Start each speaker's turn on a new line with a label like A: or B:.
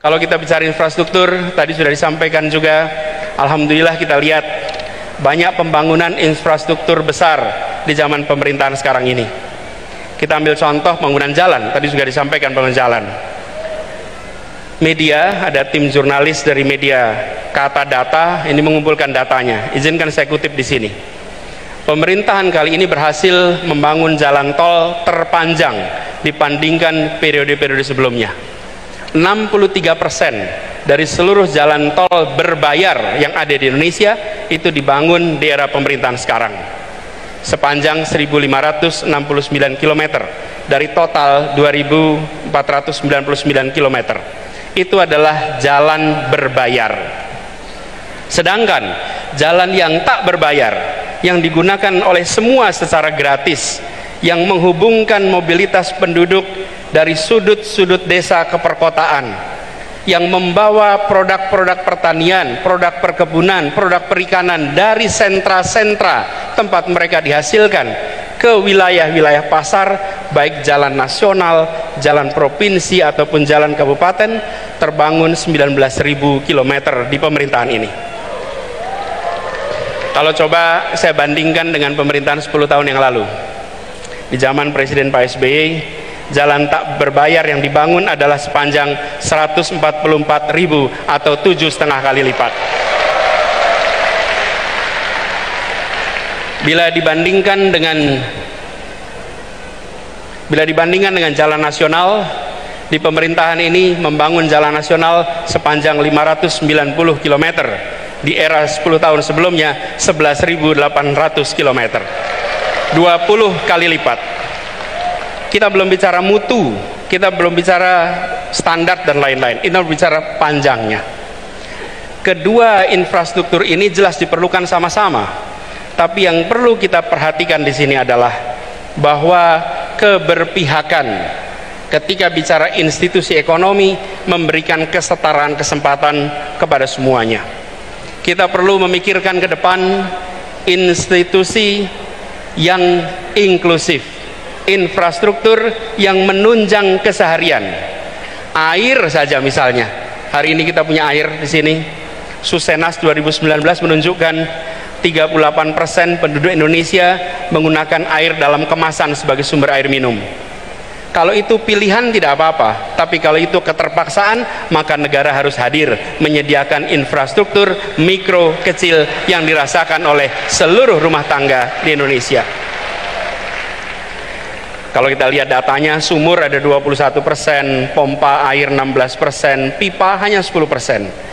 A: Kalau kita bicara infrastruktur, tadi sudah disampaikan juga, alhamdulillah kita lihat banyak pembangunan infrastruktur besar di zaman pemerintahan sekarang ini. Kita ambil contoh pembangunan jalan, tadi juga disampaikan pembangunan jalan. Media, ada tim jurnalis dari media Kata Data, ini mengumpulkan datanya. Izinkan saya kutip di sini. Pemerintahan kali ini berhasil membangun jalan tol terpanjang dibandingkan periode-periode sebelumnya. 63% dari seluruh jalan tol berbayar yang ada di Indonesia itu dibangun di era pemerintahan sekarang, sepanjang 1.569 km dari total 2.499 km. Itu adalah jalan berbayar. Sedangkan jalan yang tak berbayar, yang digunakan oleh semua secara gratis, yang menghubungkan mobilitas penduduk dari sudut-sudut desa ke perkotaan, yang membawa produk-produk pertanian, produk perkebunan, produk perikanan dari sentra-sentra tempat mereka dihasilkan ke wilayah-wilayah pasar, baik jalan nasional, jalan provinsi ataupun jalan kabupaten, terbangun 19.000 km di pemerintahan ini. Kalau coba saya bandingkan dengan pemerintahan 10 tahun yang lalu, di zaman Presiden Pak SBY, jalan tak berbayar yang dibangun adalah sepanjang 144.000 atau 7,5 kali lipat. Bila dibandingkan dengan jalan nasional, di pemerintahan ini membangun jalan nasional sepanjang 590 km, di era 10 tahun sebelumnya 11.800 km, 20 kali lipat. Kita belum bicara mutu, kita belum bicara standar dan lain-lain, kita bicara panjangnya. Kedua infrastruktur ini jelas diperlukan sama-sama, tapi yang perlu kita perhatikan di sini adalah bahwa keberpihakan ketika bicara institusi ekonomi memberikan kesetaraan kesempatan kepada semuanya. Kita perlu memikirkan ke depan institusi yang inklusif, infrastruktur yang menunjang keseharian. Air saja misalnya, hari ini kita punya air di sini. Susenas 2019 menunjukkan 38% penduduk Indonesia menggunakan air dalam kemasan sebagai sumber air minum. Kalau itu pilihan tidak apa-apa, tapi kalau itu keterpaksaan, maka negara harus hadir menyediakan infrastruktur mikro kecil yang dirasakan oleh seluruh rumah tangga di Indonesia. Kalau kita lihat datanya, sumur ada 21%, pompa air 16%, pipa hanya 10%.